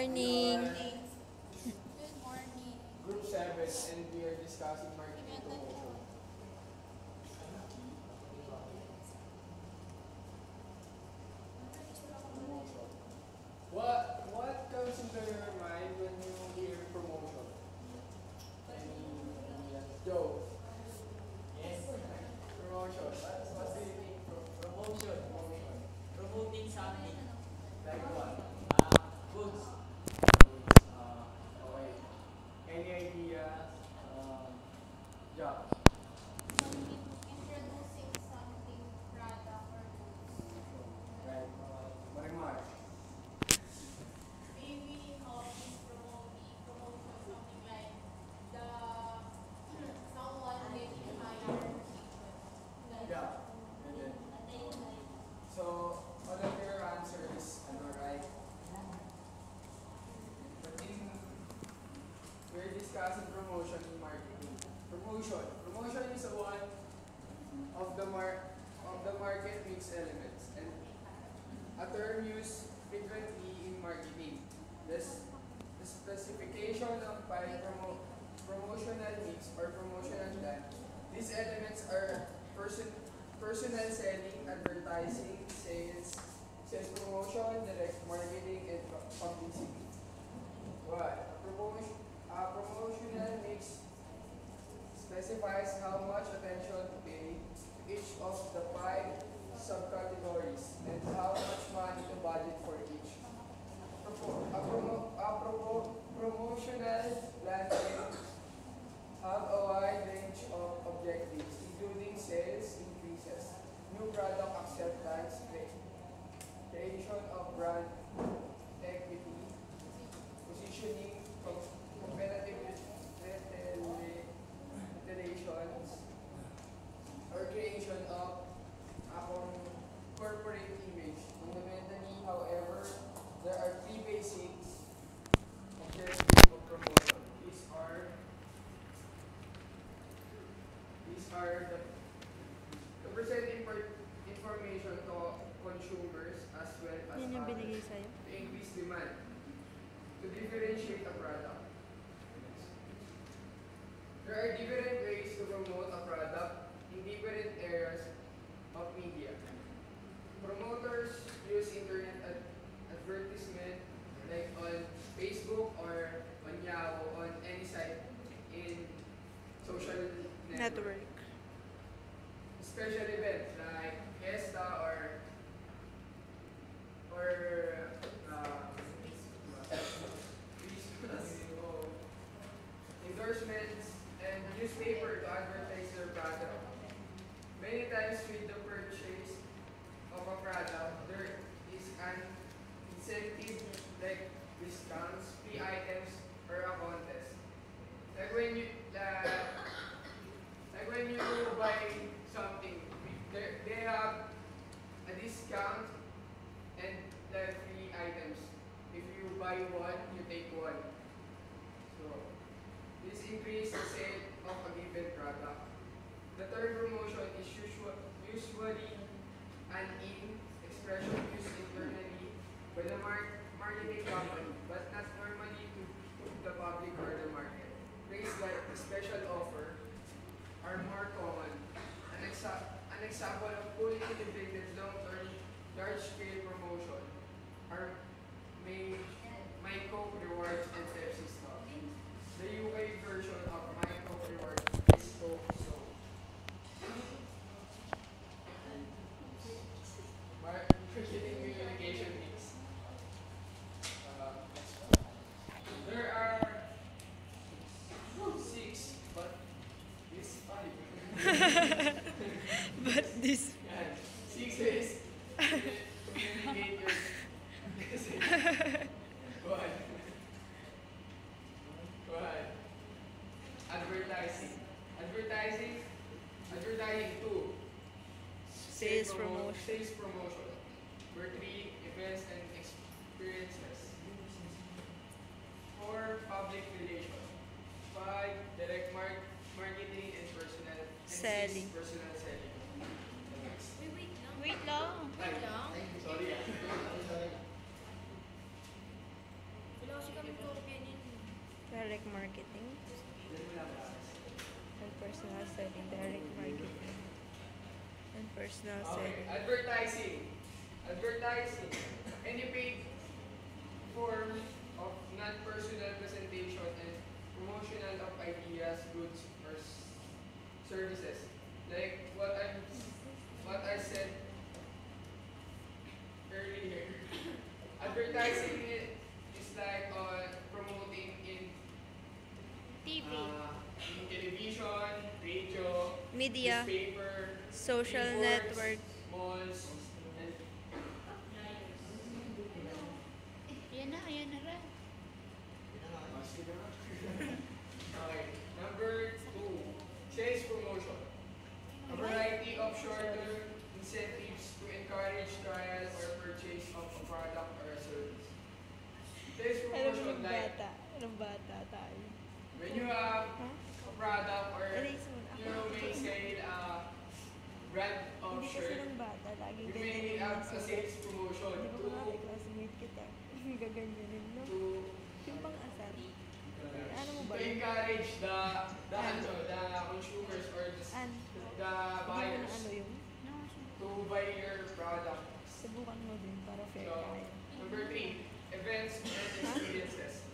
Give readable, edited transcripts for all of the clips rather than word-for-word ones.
morning. Good morning. Group 7, and we are discussing marketing promotion. What comes into your mind when you hear promotion? Any Joe? Yes. Promotion. What do you think? Promotion. Promotion. Promoting something. Like what? Goods. Okay. Any ideas? Job. Introducing something, product or Right. Marimar. maybe is promotion something like the someone getting higher position. Yeah. And then, so, all of your answers, right? But we're discussing promotion in marketing. Promotion. Promotion is one of the market mix elements and a term used frequently in marketing. The specification of promotional mix or promotional plan. These elements are personal selling, advertising, sales promotion, direct marketing, and publicity. What? A promotional mix specifies how much attention to pay to each of the five subcategories and how much money to budget for each. Promotional plan can have a wide range of objectives, including sales increases, new product acceptance, creation of brand equity, positioning, competitive relations, or creation of a corporate image. Fundamentally, however, there are three basic objectives of promotion. These are to present information to consumers as well as Yan yung binigay others sa'yo. to increase demand, to differentiate a product. There are different ways to promote a product in different areas of media. Promoters use internet advertisement like on Facebook or on Yahoo, on any site in social network. Network. Special events like Fiesta or endorsements and newspaper to advertise their product. Many times with the purchase of a product, there is an incentive like discounts, free items, or a contest. Like when you like when you buy something, they have a discount and the free items. If you buy one, you take one. So this increases the sale of a given product. The third promotion is usually an expression used internally by the marketing company, but not normally to the public or the market. Things like a special offer are more common. An example of fully integrated long-term large-scale promotion are My Coke Rewards and Pepsi stock. The UK version of My Coke Rewards is Coke Zone. Marketing communication mix. There are six, but this five. But this... Yan. 6 ways to communicate your message. Go ahead. Go ahead. Advertising. Advertising 2. Sales promotion. Sales promotion. Number 3. Events and experiences. 4. Public relations. 5. Direct marketing and personal. And 6. Selling. Personal selling. Wait lang. Ay, sorry ah. Personal Okay, selling. advertising. Advertising. Any paid form of non-personal presentation and promotional of ideas, goods, or services. Like what I said earlier. Advertising is like promoting TV. in television, radio, Media, newspaper, social billboards, network. malls, and Ayan na rin. okay. Number 2, sales promotion. A variety of short-term incentives to encourage trial or purchase of a product or a service. Sales promotion like Anong bata tayo? when you have Huh? a product or Erase mo na. you may sell a brand of Hindi kasi shirt, ng bata, lagi you ganyan may yung have a nasulat. sales promotion Di ba mga classmate kita? Gaganyanin, no? to Yung pang-asar. Ano mo ba? to encourage the consumers or the An? the Hindi mo na buyers ano yung? to buy your product. Subukan mo din para fair So, tayo. number 3, events and experiences.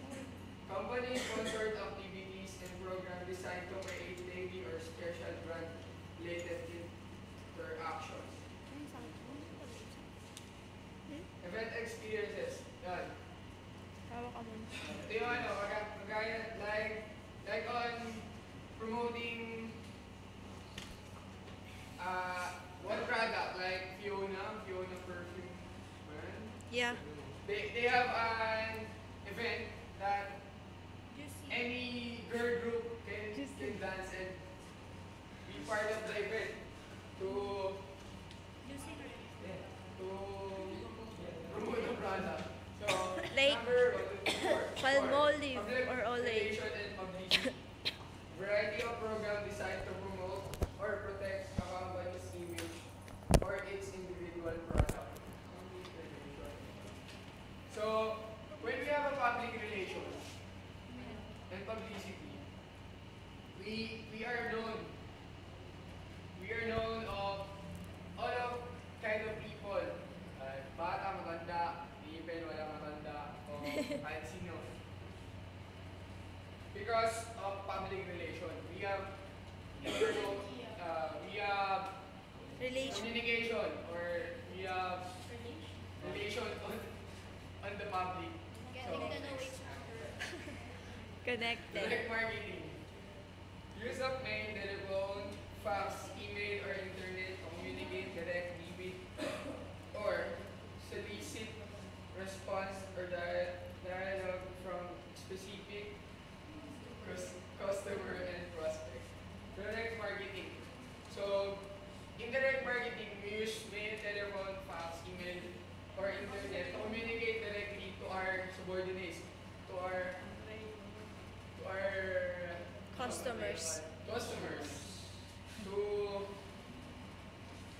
Company-sponsored activities and program designed to create daily or special brand-related interactions. Event experiences. Yan. Hawak ka muna. Ito yung ano, kagaya, like on promoting one product, like Fiona perfume. Man. Yeah. They have an event that any girl group can dance and be part of the event to promote the product. So Like, number 4, Palmolive public or Olay. relation and publicity. Variety of program designed to promote or protect a company's image or its individual product. So when we have a public relations and publicity, we are known of all of kind of people. Bata, maganda, even wala matanda, o kahit sino. Because of public relation, we have Relation. communication or we have relation on the public. Getting to know each other. Connected. Direct marketing. Use of mail, telephone, fax, email, or internet to communicate directly with or solicit response or dialogue from specific customer and prospect. Direct marketing. So, in direct marketing, we use mail, telephone, fax, email, or internet to communicate directly to our subordinates, to our Customers.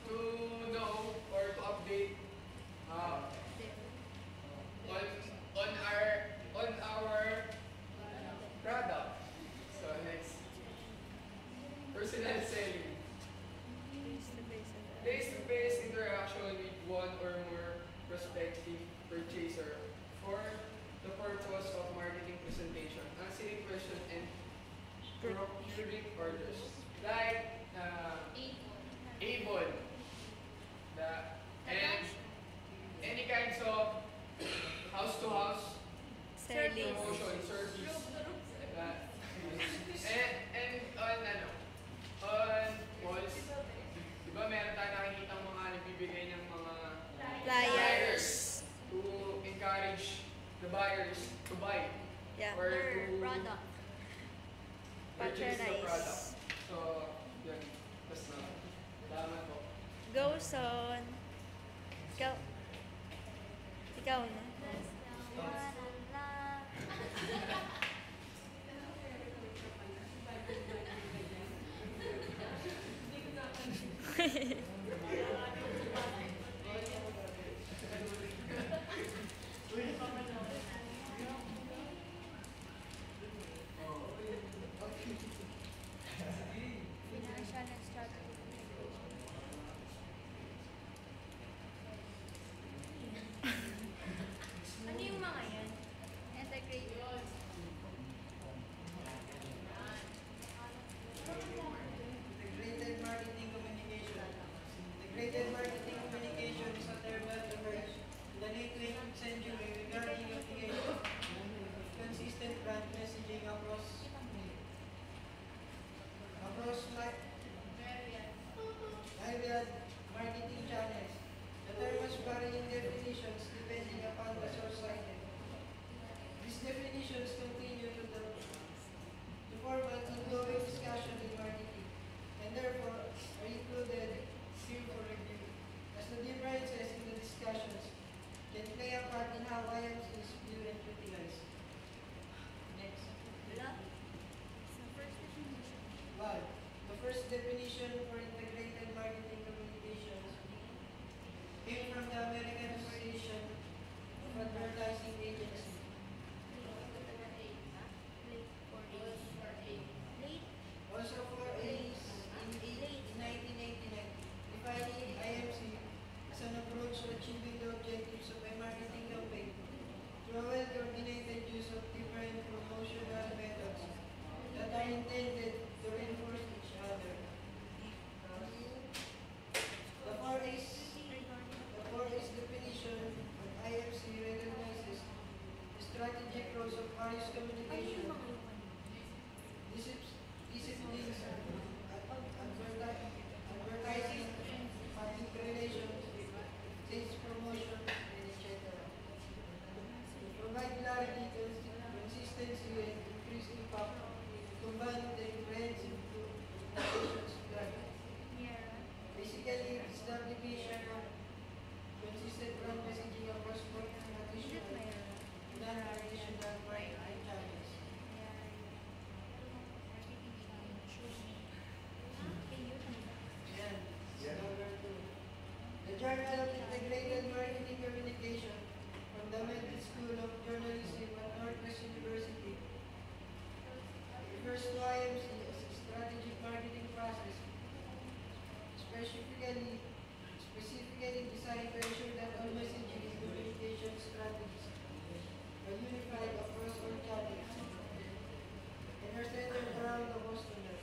to know or to update on our product. So next, personal selling. Face-to-face interaction with one or more prospective purchaser for the purpose of marketing presentation, answering questions, and procuring orders. Like Avon, and any kinds of house-to-house Selling. promotion service. And on malls, di ba meron tayo nakikita mga nagbibigay ng mga Flyers. to encourage the buyers to buy Yeah. or Their to product. purchase the product. Patronize. So, yun. Basta, salamat po. Go, son. Ikaw. Ikaw na. Financial and strategic. General of Integrated Marketing Communication, Fundamental School of Journalism at Northwest University. The first 2 IMC is a strategic marketing process, specifically designed to ensure that all messaging and communication strategies are unified across all channels and are centered around the customer.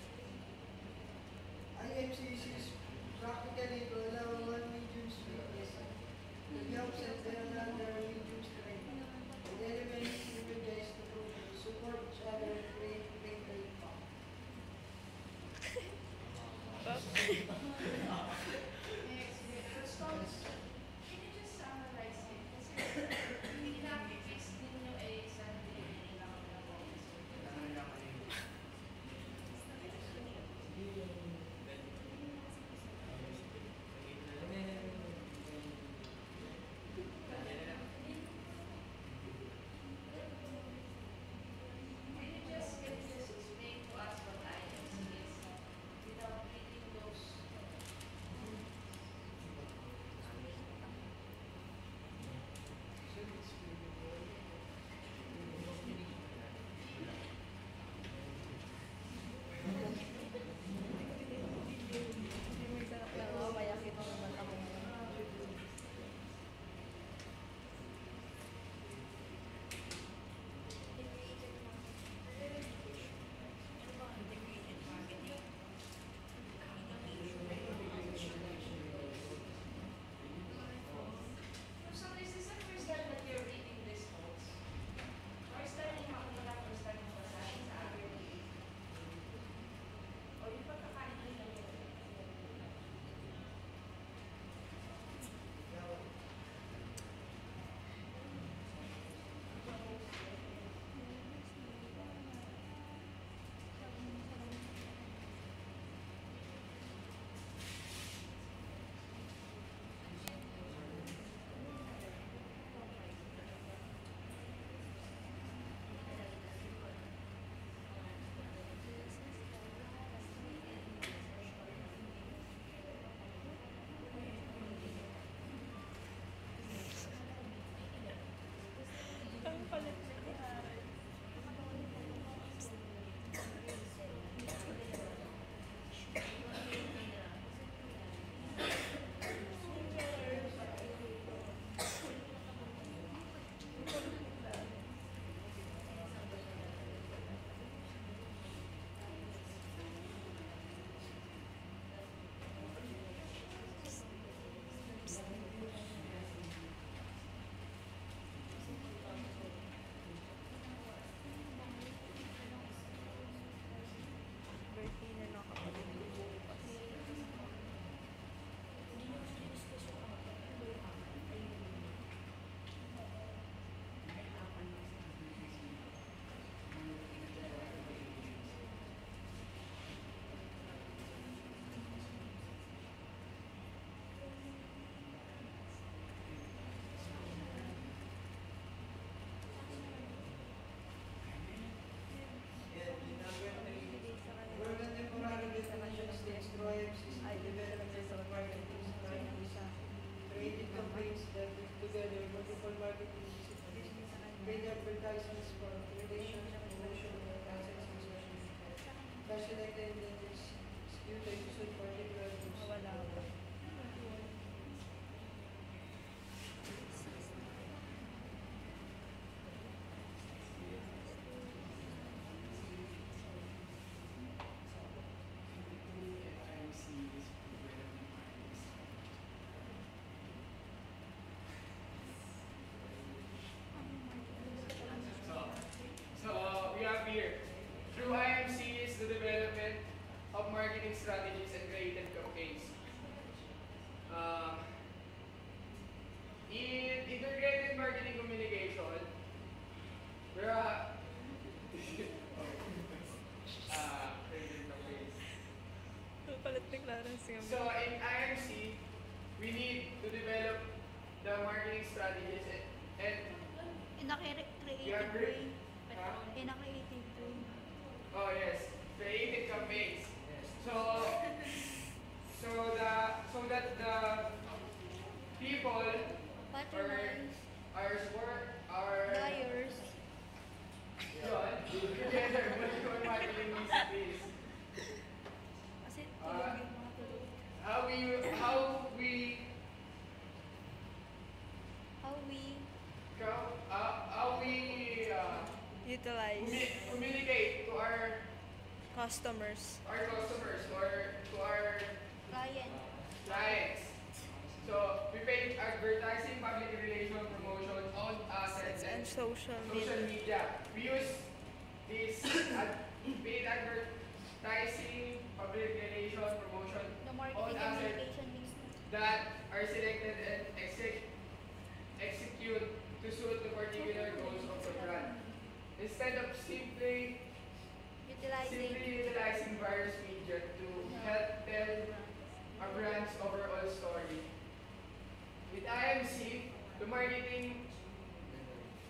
IMC is used practically to allow one medium's weakness to be offset by another medium's strength, and elements synergize to support each other and create greater impact. customers. our customers or to our Client. clients. So we pay advertising, public relation, promotion, owned assets, And and social social media. media. We use this paid advertising, public relation, promotion, The owned marketing assets communication mix na. that are selected and execute to suit the particular goals of the brand. Instead of simply Utilizing. utilizing various media to help tell a brand's overall story. With IMC, the marketing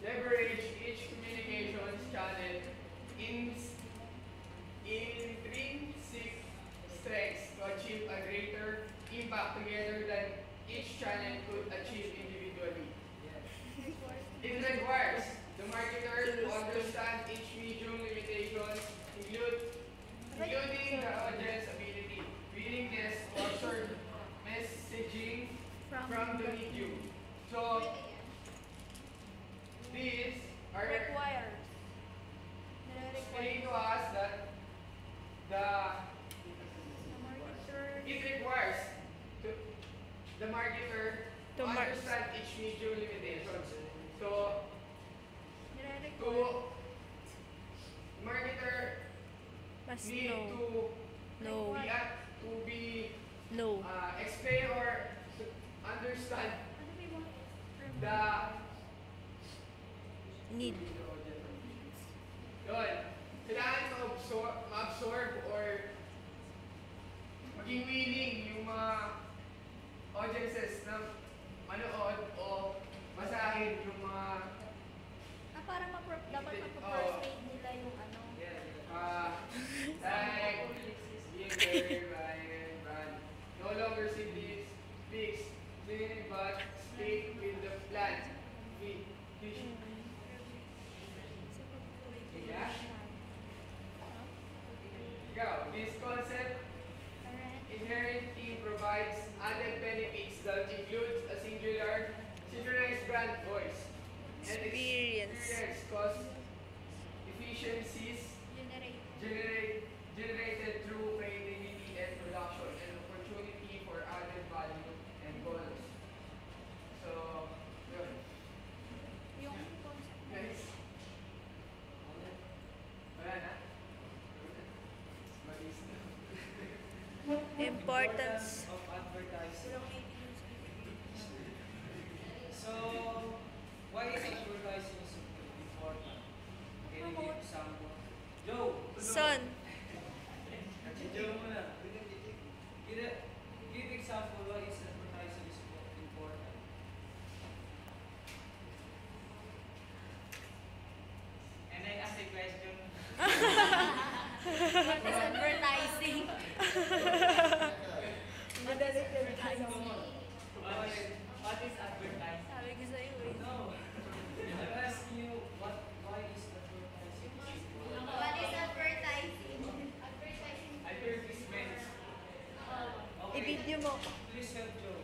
leverage each communications channel in intrinsic strengths to achieve a greater impact together than each channel could achieve individually. It requires the marketer to understand each medium limitations, including the audience ability, willingness to absorb messaging from the medium. So these are Requires. explaining to us that it requires to, the marketer to To mar- understand each medium limitations. So to marketer Must need know. No. to be No. explain or to understand the Need. yun, kailangan ma-absorb or maging willing yung mga audiences na manood o basahin yung mga Para dapat ma-persuade nila yung ano. like Gilbert, Ryan, Brand. No longer simply speaks, but speak with the plan. Vision. Yeah? Ikaw, this concept inherently provides added benefits that includes a synchronized brand voice and Experience. cost efficiencies generated through creativity and production and opportunity for added value and goals. So, yun. Yung concept. Guys. Wala na? Malis na. Importance. of advertising. So, why is advertising so important? Can you give example? Joe! Son. Joe muna. Give example why is advertising is important. And I ask a question. What is advertising? What is advertising? Sabi ko sa'yo eh. No. I'm asking you why is advertising important? What is advertising? Advertising. Advertisements. Okay. I-video mo. Please help Joe.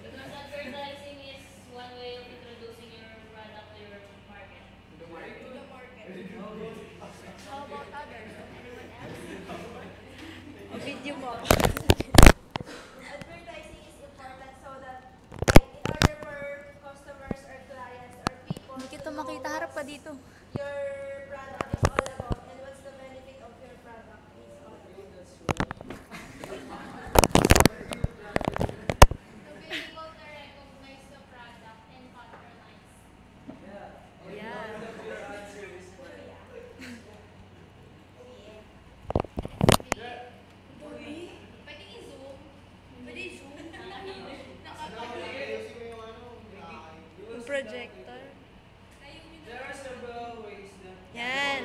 Because advertising is one way of introducing your product to your market. The market. How about others? Anyone else? I-video mo. Advertising is important so that like in order for customers or clients or people Hindi kita to makita. know Harap ka what's dito. your product is all about and what's the benefit of your product is all about. To be able to recognize the product and patronize. Yeah. Your answer is Pwede i-zoom. Pwede i-zoom. Yung projector. There are several ways that Yan.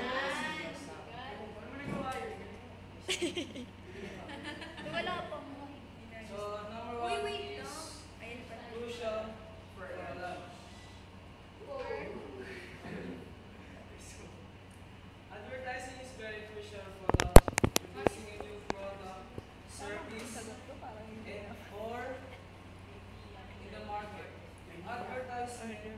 Wala pa mo. So number one wait, is no? Ayun pa. crucial for launch. Advertising is very crucial for launch, introducing a new product, service, and or in the market. Advertising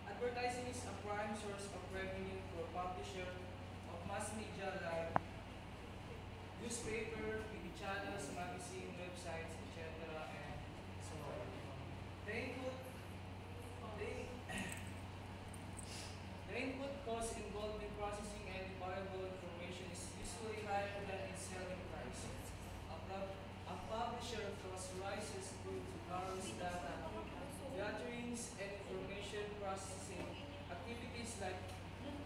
Advertising is a prime source of revenue for publisher of mass media like newspaper, TV channels, magazine, websites, etc. and so on. The input, the, the input cost involved in processing any viable information is usually higher than its selling price. A publisher thus rises through to borrows data, gatherings, and information processing activities like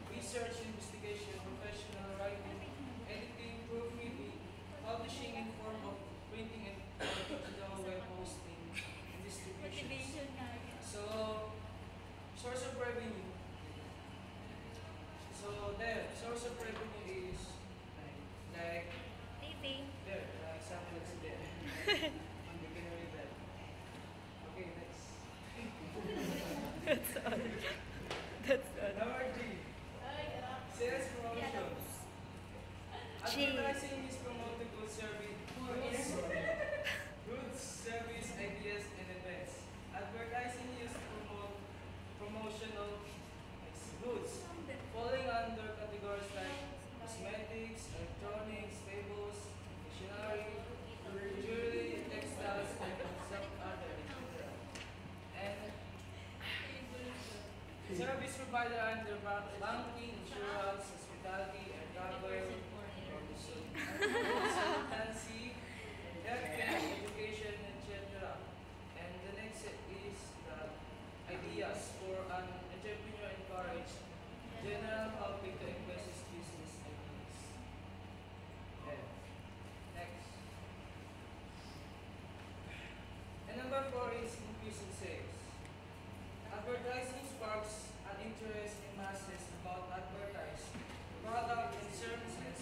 research, investigation, professional writing, editing, proofreading, publishing in form of printing and digital web hosting, and distribution. Motivation nga. So, source of revenue. So there, source of revenue is like TV. there, the example is there. You can read that. Okay, next. That's all. That's all. Number G, sales promotion. G. Advertising is promoting goods, service, ideas, and events. Advertising used to promote promotional goods, falling under categories like cosmetics, electronics, tables, stationery, jewelry, textiles, and some other, etc. And service provider under banking, insurance, hospitality, and travel, consultancy, healthcare, education, etc. And the next is the ideas for an entrepreneur encourage general public to invest in business ideas. Yeah. Next. And number 4 is increasing sales. Advertising sparks an interest in masses about advertised product and services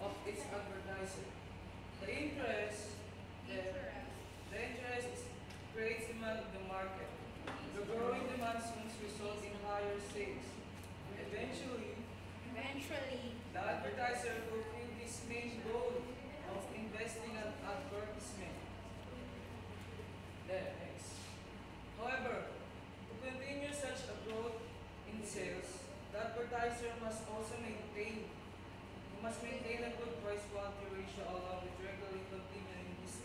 of its advertiser. The interest creates demand in the market. The growing demand soon results in higher sales. Eventually, the advertiser fulfills this main goal of investing in advertisement. There, next. However, to continue such a growth in sales, the advertiser must also maintain a good price-quality ratio along with regularly continuing his